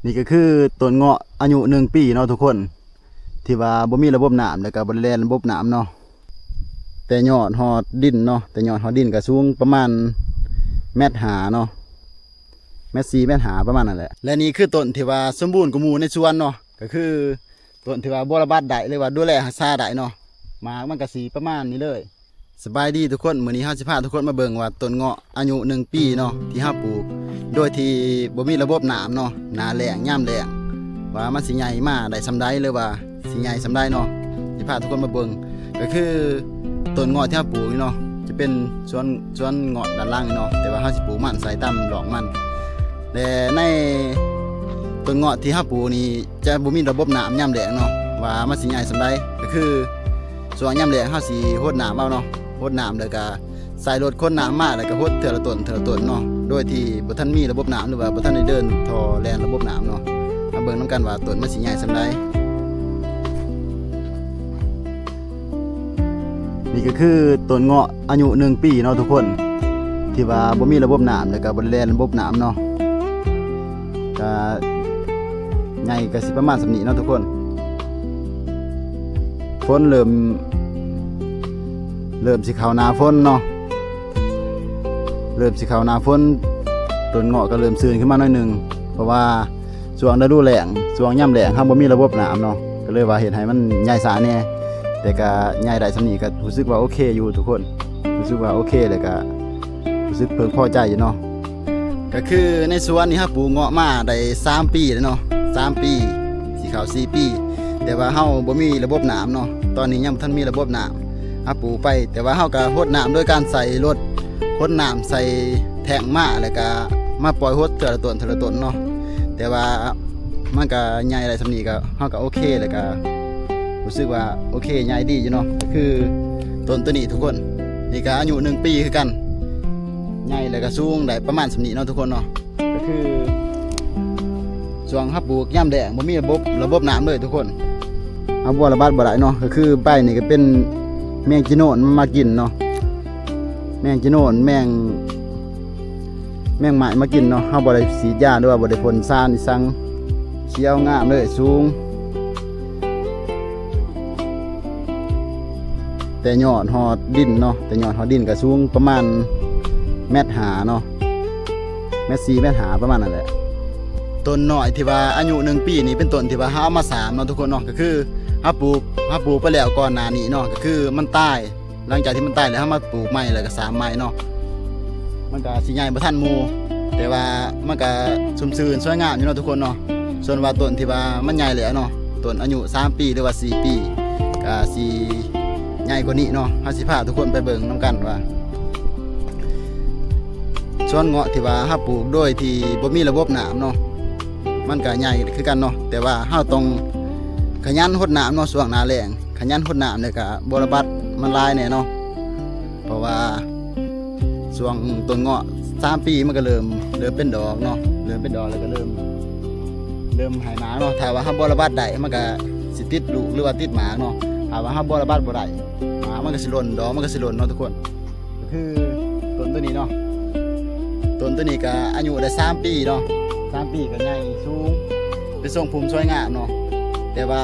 นี่ก็คือต้นเงาะอายุ1 ปีเนาะทุกคนที่ว่าบ่มีระบบน้ำแล้วก็บ่ได้แล่นระบบน้ำเนาะแต่ยอดฮอดดินเนาะแต่ยอดฮอดดินก็สูงประมาณ1.5 เมตรเนาะ1.4 เมตร1.5 เมตรประมาณนั่นแหละและนี่คือต้นที่ว่าสมบูรณ์กว่าหมู่ในสวนเนาะก็คือต้นที่ว่าบ่ระบาดได้เลยว่าดูแลรักษาได้เนาะหมากมันก็สิประมาณนี้เลยสบายดีทุกคนมื้อนี้เฮาสิพาทุกคนมาเบิ่งว่าต้นเงาะอายุ1 ปีเนาะที่เฮาปลูกโดยที่บ่มีระบบน้ำเนาะหน้าแล้งยามแล้งว่ามันสิใหญ่มาได้ส่ำใดหรือว่าสิใหญ่ส่ำใดเนาะสิพาทุกคนมาเบิ่งก็คือต้นเงาะที่เฮาปลูกนี่เนาะจะเป็นสวนเงาะด้านล่างนี่เนาะแต่ว่าเฮาสิปลูกมันใส่ตามดอกมันแต่ในต้นเงาะที่เฮาปลูกนี่จะบ่มีระบบน้ำยามแล้งเนาะว่ามันสิใหญ่ส่ำใดก็คือส่วนยามแล้งเฮาสิรดน้ำเอาเนาะรดน้ำแล้วก็ใส่รถคนน้ำมาแล้วก็รดเทื่อละต้นเนาะโดยที่บ่ทันมีระบบน้ำหรือว่าบ่ทันได้เดินท่อแล่นระบบน้ำเนาะมาเบิ่งนำกันว่าต้นมันสิใหญ่ส่ำใดนี่ก็คือต้นเงาะอายุ1 ปีเนาะทุกคนที่ว่าบ่มีระบบน้ำแล้วก็บ่ได้แล่นระบบน้ำเนาะก็ใหญ่ก็สิประมาณส่ำนี้เนาะทุกคนฝนเริ่มสิเข้าหน้าฝนเนาะเริ่มสิเข้าหน้าฝนต้นเงาะก็เริ่มซื่นขึ้นมาหน่อยนึงเพราะว่าช่วงฤดูแล้งช่วงยามแล้งเฮาบ่มีระบบน้ำเนาะก็เลยว่าเฮ็ดให้มันใหญ่สาแน่แต่ก็ใหญ่ได้ส่ำนี้ก็รู้สึกว่าโอเคอยู่ทุกคนรู้สึกว่าโอเคแล้วก็รู้สึกเพิ่งพอใจอยู่เนาะก็คือในสวนนี้ครับปลูกเงาะมาได้3 ปีแล้วเนาะ3 ปีสิเข้า4 ปีแต่ว่าเฮาบ่มีระบบน้ำเนาะตอนนี้ยังบ่ทันมีระบบน้ำปลูกไปแต่ว่าเฮาก็รดน้ำโดยการใส่รถรดน้ำใส่แทงมาแล้วก็มาปล่อยรดเทื่อละต้นเนาะแต่ว่ามันก็ใหญ่ได้ส่ำนี้ก็เฮาก็โอเคแล้วก็รู้สึกว่าโอเคใหญ่ดีอยู่เนาะก็คือต้นตัวนี้ทุกคนนี่ก็อายุ1 ปีคือกันใหญ่แล้วก็สูงได้ประมาณส่ำนี้เนาะทุกคนเนาะก็คือช่วงปลูกยามแล้งบ่มีระบบน้ำเลยทุกคนเอาบ่ระบาดบ่ได้เนาะก็คือไปนี่ก็เป็นแมงจีโน่นมันมากินเนาะแมงจีโน่นแมงไหม้มากินเนาะเฮาบ่ได้ฉีดยาหรือว่าบ่ได้พ่นสารอีสังเขียวงามเลยสูงแต่ยอดฮอดดินเนาะแต่ยอดฮอดดินก็สูงประมาณ1.5 เนาะ1.4 1.5 ประมาณนั่นแหละต้นน้อยที่ว่าอายุ1 ปีนี่เป็นต้นที่ว่าเฮาเอามาสามเนาะทุกคนเนาะก็คือเฮาปลูกไปแล้วก่อนหน้านี้เนาะก็คือมันตายหลังจากที่มันตายแล้วเฮามาปลูกใหม่แล้วก็สามใหม่เนาะมันก็สิใหญ่บ่ทันหมู่แต่ว่ามันก็ชุ่มชื้นสวยงามอยู่เนาะทุกคนเนาะส่วนว่าต้นที่ว่ามันใหญ่แล้วเนาะต้นอายุ3 ปีหรือว่า4 ปีก็สิใหญ่กว่านี้เนาะเฮาสิพาทุกคนไปเบิ่งนำกันว่าส่วนเงาะที่ว่าเฮาปลูกโดยที่บ่มีระบบน้ำเนาะมันก็ใหญ่คือกันเนาะแต่ว่าเฮาต้องขยันรดน้ำเนาะช่วงหน้าแล้งขยันรดน้ำเนี่ยก็บ่ระบาดมันหลายแน่เนาะเพราะว่าช่วงต้นเงาะ3 ปีมันก็เริ่มเป็นดอกเนาะเริ่มเป็นดอกแล้วก็เริ่มให้หมากเนาะถ้าว่าเฮาบ่ระบาดได้มันก็สิติดลูกหรือว่าติดหมากเนาะถ้าว่าเฮาบ่ระบาดบ่ได้หมากมันก็สิหล่นดอกมันก็สิหล่นเนาะทุกคนก็คือต้นตัวนี้เนาะต้นตัวนี้ก็อายุได้3 ปีเนาะ3 ปีก็ใหญ่สูงเป็นทรงภูมิสวยงามเนาะแต่ว่า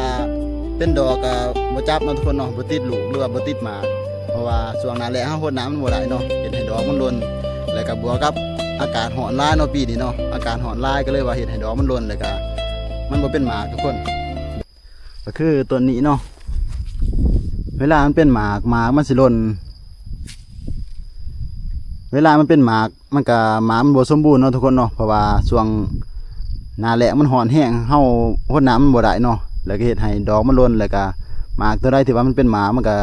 เป็นดอกก็บ่จับเนาะทุกคนเนาะบ่ติดลูกหรือว่าบ่ติดหมากเพราะว่าช่วงหน้าแล้งเฮารดน้ำมันบ่ได้เนาะเฮ็ดให้ดอกมันหล่นแล้วก็บวกกับอากาศร้อนหลายเนาะปีนี้เนาะอากาศร้อนหลายก็เลยว่าเฮ็ดให้ดอกมันหล่นแล้วก็มันบ่เป็นหมากทุกคนก็คือต้นนี้เนาะเวลามันเป็นหมากมันสิหล่นเวลามันเป็นหมากมันก็หมากมันบ่สมบูรณ์เนาะทุกคนเนาะเพราะว่าช่วงหน้าแล้งมันร้อนแห้งเฮารดน้ำมันบ่ได้เนาะแล้วก็เฮ็ดให้ดอกมันหล่นแล้วก็หมากตัวใดที่ว่ามันเป็นหมากมันก็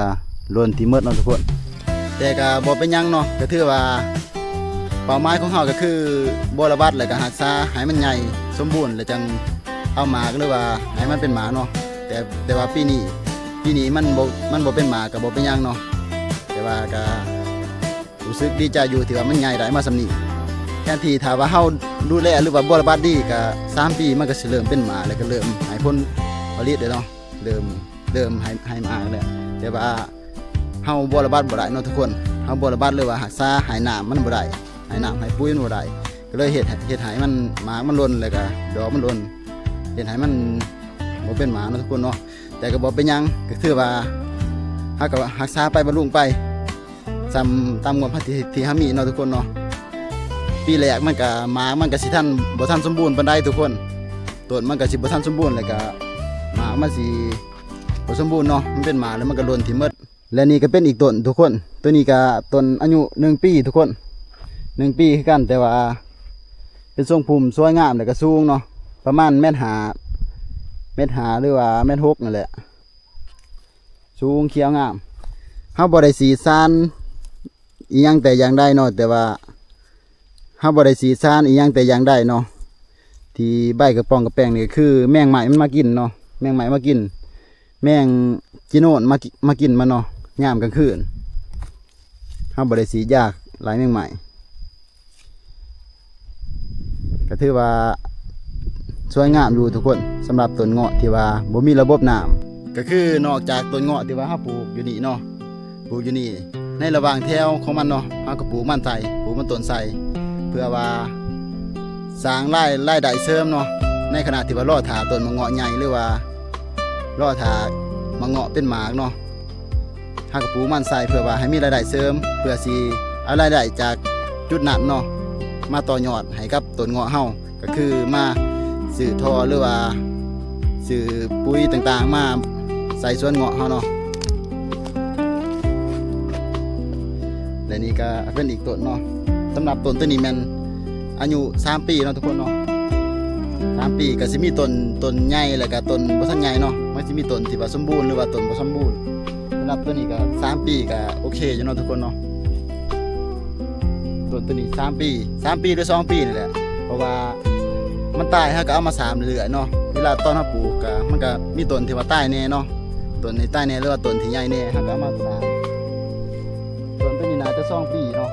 หล่นที่หมดเนาะทุกคนแต่ก็บ่เป็นหยังเนาะก็ถือว่าเป้าหมายของเฮาก็คือบ่ระบาดแล้วก็รักษาให้มันใหญ่สมบูรณ์แล้วจังเอาหมากหรือว่าให้มันเป็นหมากเนาะแต่ว่าปีนี้มันบ่เป็นหมากก็บ่เป็นหยังเนาะแต่ว่าก็รู้สึกดีใจอยู่ที่ว่ามันใหญ่ได้มาส่ำนี้แทนที่ถ้าว่าเฮาดูแลหรือว่าบ่ระบาดดีก็3 ปีมันก็สิเริ่มเป็นหมากแล้วก็เริ่มให้ผลผลิตได้เนาะเริ่มให้หมากแล้วแต่ว่าเฮาบ่ระบาดบ่ได้เนาะทุกคนเฮาบ่ระบาดเลยว่ารักษาให้น้ำมันบ่ได้ให้น้ำให้ปุ๋ยมันบ่ได้ก็เลยเฮ็ดให้มันหมากมันหล่นแล้วก็ดอกมันหล่น เห็นให้มันบ่เป็นหมาเนาะทุกคนเนาะแต่ก็บ่เป็นหยังก็คือว่าเฮาก็รักษาไปบำรุงไปตามงบที่เฮามีเนาะทุกคนเนาะปีแรกมันก็หมามันก็สิทันบ่ทันสมบูรณ์ปานใดทุกคนต้นมันก็สิบ่ทันสมบูรณ์แล้วก็หมามันสิบ่สมบูรณ์เนาะมันเป็นหมาแล้วมันก็หล่นที่หมดและนี่ก็เป็นอีกต้นทุกคนตัวนี้ก็ต้นอายุ1 ปีทุกคน1 ปีคือกันแต่ว่าเป็นทรงพุ่มสวยงามแล้วก็สูงเนาะประมาณ1.5 เมตรหรือว่า1.6 นั่นแหละสูงเขียวงามเฮาบ่ได้สีสารอีหยังแต่อย่างใดเนาะแต่ว่าเฮาบ่ได้สีสารอีหยังแต่อย่างใดเนาะที่ใบกระป๋องกระแป้งนี่คือแมงไหม้มันมากินเนาะแมงไหม้มากินแมงจีโน่มากินมันเนาะยามกลางคืนเฮาบ่ได้สียาหลายแมงไหม้ก็ถือว่าสวยงามอยู่ทุกคนสำหรับต้นเงาะที่ว่าบ่มีระบบน้ำก็คือนอกจากต้นเงาะที่ว่าเฮาปลูกอยู่นี่เนาะปลูกอยู่นี่ในระหว่างแถวของมันเนาะเฮาก็ปลูกมันใส่ปลูกมันต้นใส่เพื่อว่าสร้างรายได้เสริมเนาะในขณะที่ว่ารอถาต้นมะเงาะใหญ่หรือว่ารอถามะเงาะเป็นหมากเนาะเฮาก็ปลูกมันใส่เพื่อว่าให้มีรายได้เสริมเพื่อสิเอารายได้จากจุดนั้นเนาะมาต่อยอดให้กับต้นเงาะเฮาก็คือมาซื้อท่อหรือว่าซื้อปุ๋ยต่างๆมาใส่สวนเงาะเฮาเนาะและนี่ก็เป็นอีกต้นเนาะสำหรับต้นตัวนี้มันอายุ3 ปีเนาะทุกคนเนาะ3 ปีก็สิมีต้นใหญ่แล้วก็ต้นบ่ทันใหญ่เนาะมันสิมีต้นที่ว่าสมบูรณ์หรือว่าต้นบ่สมบูรณ์สำหรับตัวนี้ก็3 ปีก็โอเคอยู่เนาะทุกคนเนาะต้นตัวนี้3 ปีหรือ2 ปีนี่แหละเพราะว่ามันตายเฮาก็เอามาสามเรื่อยๆเนาะเวลาตอนเฮาปลูกก็มันก็มีต้นที่ว่าตายแน่เนาะต้นที่ตายแน่หรือว่าต้นที่ใหญ่แน่เฮาก็เอามาสามต้นตัวนี้น่าจะ2 ปีเนาะ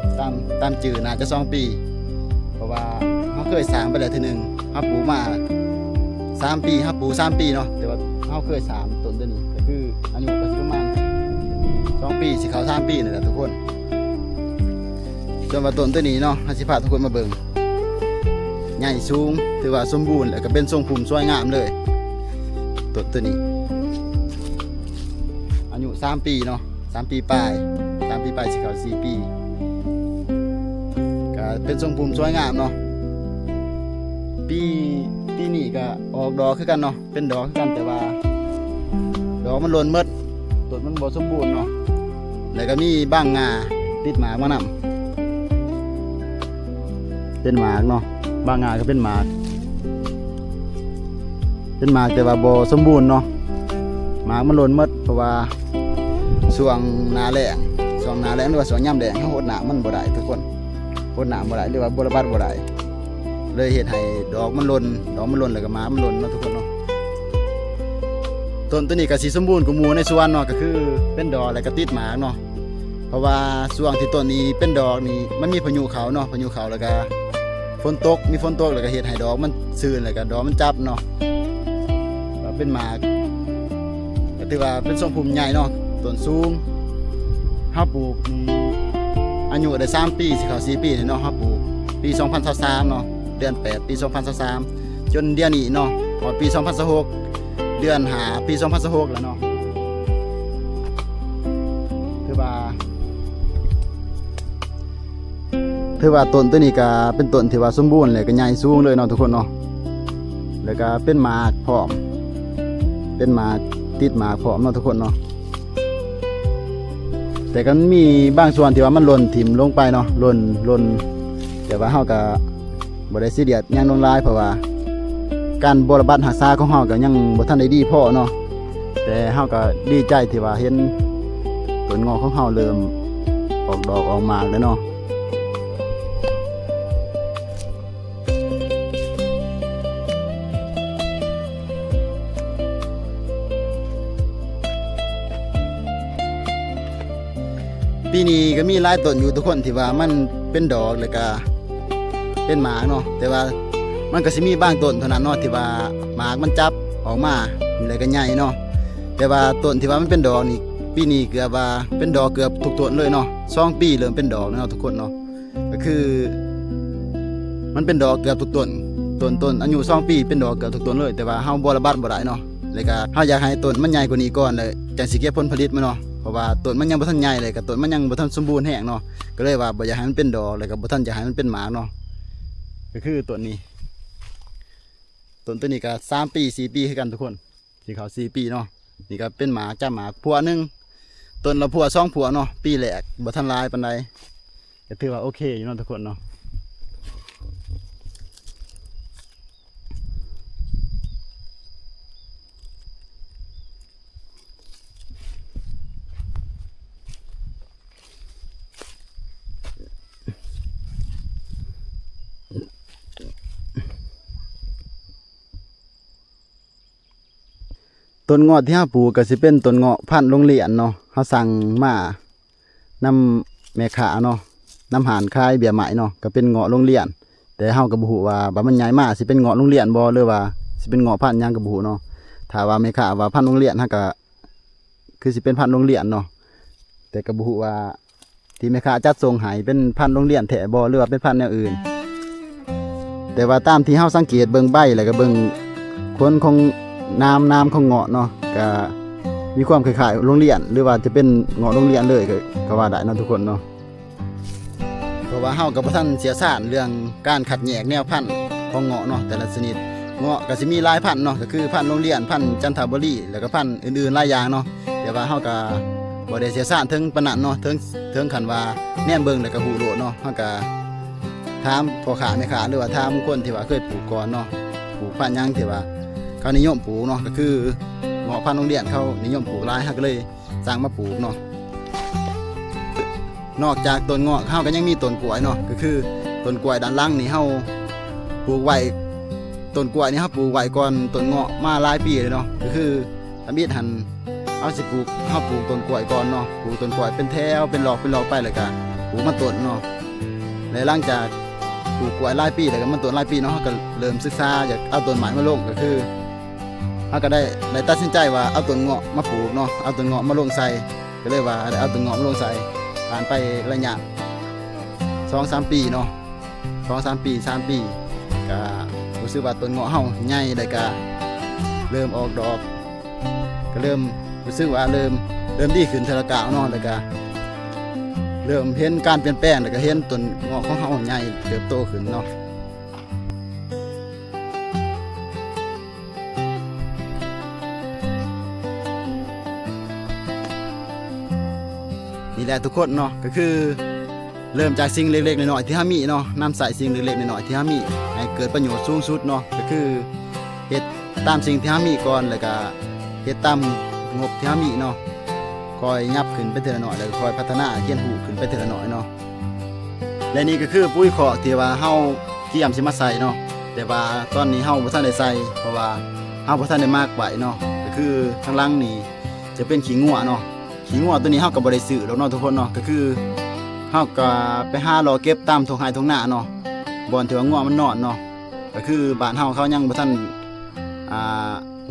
ตามจื่อน่าจะ2 ปีเพราะว่าเฮาเคยสามไปแล้วทีนึงเฮาปลูกมา3 ปีเฮาปลูก3 ปีเนาะแต่ว่าเฮาเคยสามต้นตัวนี้ก็คืออายุก็สิประมาณ2 ปีสิเข้า3 ปีนี่แหละทุกคนส่วนว่าต้นตัวนี้เนาะเฮาสิพาทุกคนมาเบิ่งใหญ่สูงถือว่าสมบูรณ์แล้วก็เป็นทรงพุ่มสวยงามเลยต้นตัวนี้อายุ3 ปีเนาะ3 ปีปลาย3 ปีปลายสิเข้า4 ปีก็เป็นทรงพุ่มสวยงามเนาะปีนี้ก็ออกดอกคือกันเนาะเป็นดอกคือกันแต่ว่าดอกมันหล่นหมดต้นมันบ่สมบูรณ์เนาะแล้วก็มีบ้างงาติดหมากมานำเป็นหมากเนาะบางงาก็เป็นหมากแต่ว่าบ่สมบูรณ์เนาะหมากมันหล่นหมดเพราะว่าช่วงหน้าแล้งหรือว่าช่วงยามแล้งเฮาโหดน้ำมันบ่ได้ทุกคนโหดน้ำบ่ได้หรือว่าบ่ระบาดบ่ได้เลยเฮ็ดให้ดอกมันหล่นแล้วก็หมากมันหล่นเนาะทุกคนเนาะต้นตัวนี้ก็สิสมบูรณ์กว่าหมู่ในสวนเนาะก็คือเป็นดอกแล้วก็ติดหมากเนาะเพราะว่าช่วงที่ต้นนี้เป็นดอกนี่มันมีพายุเข้าเนาะพายุเข้าแล้วก็ฝนตกแล้วก็เฮ็ดให้ดอกมันชื้นแล้วก็ดอกมันจับเนาะเป็นหมากก็ถือว่าเป็นทรงพุ่มใหญ่เนาะต้นสูงเฮาปลูกอายุได้3 ปีสิเข้า4 ปีเนาะเฮาปลูกปี2023เนาะเดือน8 ปี2023จนเดือนนี้เนาะพอปี2026เดือน5 ปี2026แล้วเนาะถือว่าต้นตัวนี้ก็เป็นต้นที่ว่าสมบูรณ์เลยก็ใหญ่สูงเลยเนาะทุกคนเนาะแล้วก็เป็นหมากพร้อมเป็นหมากติดหมากพร้อมเนาะทุกคนเนาะแต่ก็มีบางส่วนที่ว่ามันหล่นถิ่มลงไปเนาะหล่นแต่ว่าเฮาก็บ่ได้ซีเรียสหยังลงหลายเพราะว่าการบำบัดรักษาของเฮาก็ยังบ่ทันได้ดีพอเนาะแต่เฮาก็ดีใจที่ว่าเห็นต้นงอกของเฮาเริ่มออกดอกออกหมากแล้วเนาะปีนี้ก็มีหลายต้นอยู่ทุกคนที่ว่ามันเป็นดอกแล้วก็เป็นหมากเนาะแต่ว่ามันก็สิมีบางต้นเท่านั้นเนาะที่ว่าหมากมันจับออกมาแล้วก็ใหญ่เนาะแต่ว่าต้นที่ว่ามันเป็นดอกนี่ปีนี้เกือบว่าเป็นดอกเกือบทุกต้นเลยเนาะ2 ปีเริ่มเป็นดอกแล้วเนาะทุกคนเนาะก็คือมันเป็นดอกเกือบทุกต้น ต้นอายุ2ปีเป็นดอกเกือบทุกต้นเลยแต่ว่าเฮาบ่ระบาดบ่ได้เนาะแล้วก็เฮาอยากให้ต้นมันใหญ่กว่านี้ก่อนเลยจังสิเก็บผลผลิตมันเนาะเพราะว่าต้นมันยังบ่ทันใหญ่เลยก็ต้นมันยังบ่ทันสมบูรณ์แห้งเนาะก็เลยว่าบ่อยากให้มันเป็นดอกแล้วก็บ่ทันอยากให้มันเป็นหมากเนาะก็คือต้นนี้ต้นตัวนี้ก็3ปี4ปีคือกันทุกคนสิเขา4ปีเนาะนี่ก็เป็นหมากจ้าหมากพัวหนึงต้นละพัว2พัวเนาะปีแรกบ่ทันหลายปานใดก็ถือว่าโอเคอยู่เนาะทุกคนเนาะต้นเงาะที่เฮาปลูกก็สิเป็นต้นเงาะพันธุ์โรงเรียนเนาะเฮาสั่งมานำแม่ค้าเนาะนำหารขายเบี้ยไม้เนาะก็เป็นเงาะโรงเรียนแต่เฮาก็บ่ฮู้ว่ามันใหญ่มาสิเป็นเงาะโรงเรียนบ่หรือว่าสิเป็นเงาะพันธุ์หยังก็บ่ฮู้เนาะถ้าว่าแม่ค้าว่าพันธุ์โรงเรียนเฮาก็คือสิเป็นพันธุ์โรงเรียนเนาะแต่ก็บ่ฮู้ว่าที่แม่ค้าจัดส่งให้เป็นพันธุ์โรงเรียนแท้บ่หรือว่าเป็นพันธุ์แนวอื่นแต่ว่าตามที่เฮาสังเกตเบิ่งใบแล้วก็เบิ่งคนของน้ำของเงาะเนาะก็มีความคล้ายๆโรงเรียนหรือว่าจะเป็นเงาะโรงเรียนเลยก็ว่าได้เนาะทุกคนเนาะเพราะว่าเฮากับบ่ทันเสียสารเรื่องการคัดแยกแนวพันธุ์ของเงาะเนาะแต่ละชนิดเงาะก็สิมีหลายพันธุ์เนาะก็คือพันธุ์โรงเรียนพันธุ์จันทบุรีแล้วก็พันธุ์อื่นๆหลายอย่างเนาะแต่ว่าเฮาก็บ่ได้เสียสารถึงปานนั้นเนาะถึงขั้นว่าแนมเบิ่งแล้วก็ฮู้โลดเนาะเฮาก็ถามพ่อค้าแม่ค้าหรือว่าถามคนที่ว่าเคยปลูกก่อนเนาะปลูกพันธุ์หยังที่ว่าเขานิยมปลูกเนาะก็คือเงาะพันธุ์โรงเรียนเขานิยมปลูกหลายเขาก็เลยสร้างมาปลูกเนาะนอกจากต้นเงาะเขาก็ยังมีต้นกล้วยเนาะก็คือต้นกล้วยด้านล่างนี่เขาปลูกไว้ต้นกล้วยนี่เขาปลูกไว้ก่อนต้นเงาะมาหลายปีเลยเนาะก็คืออมิตรหันเอาสิปลูกเขาปลูกต้นกล้วยก่อนเนาะปลูกต้นกล้วยเป็นแถวเป็นหลอกไปเลยกันปลูกมาต้นเนาะและหลังจากปลูกกล้วยหลายปีแล้วก็มันต้นหลายปีเนาะเขาก็เริ่มศึกษาอยากเอาต้นไม้มาลงก็คือเขาก็ได้ตัดสินใจว่าเอาต้นเงาะมาปลูกเนาะเอาต้นเงาะมาลงใส่ก็เลยว่าได้เอาต้นเงาะมาลงใส่ผ่านไประยะ2-3 ปีเนาะ2-3 ปี3 ปีก็รู้สึกว่าต้นเงาะเฮาใหญ่เลยก็เริ่มออกดอกก็เริ่มรู้สึกว่าเริ่มดีขึ้นเทอละกาวเนาะแล้วก็เริ่มเห็นการเปลี่ยนแปลงแล้วก็เห็นต้นเงาะของเฮาใหญ่เติบโตขึ้นเนาะนี่แหละทุกคนเนาะก็คือเริ่มจากสิ่งเล็กๆน้อยๆที่เฮามีเนาะนำใส่สิ่งเล็กๆน้อยๆที่เฮามีให้เกิดประโยชน์สูงสุดเนาะก็คือเฮ็ดตามสิ่งที่เฮามีก่อนแล้วก็เฮ็ดตามงบที่เฮามีเนาะคอยยับขึ้นไปเทื่อละน้อยแล้วก็คอยพัฒนาเรียนรู้ขึ้นไปเทื่อละน้อยเนาะและนี่ก็คือปุ๋ยคอกที่ว่าเฮาเตรียมสิมาใส่เนาะแต่ว่าตอนนี้เฮาบ่ทันได้ใส่เพราะว่าเฮาบ่ทันได้มากไว้เนาะก็คือข้างหลังนี่จะเป็นขี้งัวเนาะขี้งัวตัวนี้เฮาก็บ่ได้ซื้อดอกเนาะทุกคนเนาะก็คือเฮาก็ไปหารอเก็บตามทุ่งไร่ทุ่งนาเนาะบ่อนที่ว่างัวมันนอนเนาะก็คือบ้านเฮาเขายังบ่ทัน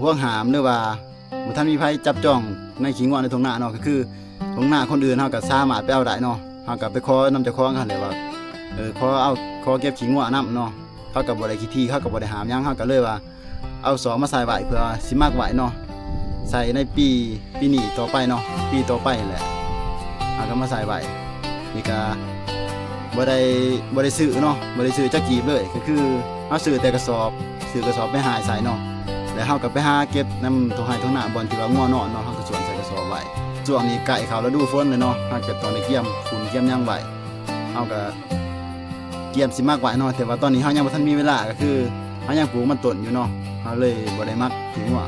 ห่วงหามหรือว่าบ่ทันมีไผจับจ้องในขี้งัวในทุ่งนาเนาะก็คือทุ่งนาคนอื่นเฮาก็สามารถไปเอาได้เนาะเฮาก็ไปขอนำเจ้าของกันเลยว่าขอเก็บขี้งัวนำเนาะเขาก็บ่ได้ขี้ที่เขาก็บ่ได้หามหยังเฮาก็เลยว่าเอาสองมาใส่ไว้เพื่อสิมักไว้เนาะใส่ในปีนี้ต่อไปเนาะปีต่อไปแหละเอาก็มาใส่ไว้นี่ก็บ่ได้ซื้อเนาะบ่ได้ซื้อจักกีบเลยก็คือเฮาซื้อแต่กระสอบไปหาใส่เนาะแล้วเฮาก็ไปหาเก็บนำทุ่งไร่ทุ่งนาบ่อนที่ว่างัวนอนเนาะเฮาก็สวนใส่กระสอบไว้ช่วงนี้ใกล้เข้าฤดูฝนเลยเนาะเฮาก็ตอนนี้เกี่ยมฝุ่นเกี่ยมหยังไว้เฮาก็เกี่ยมสิมากไว้เนาะแต่ว่าตอนนี้เฮายังบ่ทันมีเวลาก็คือเฮายังปลูกมันต้นอยู่เนาะเฮาเลยบ่ได้มักขี้งัว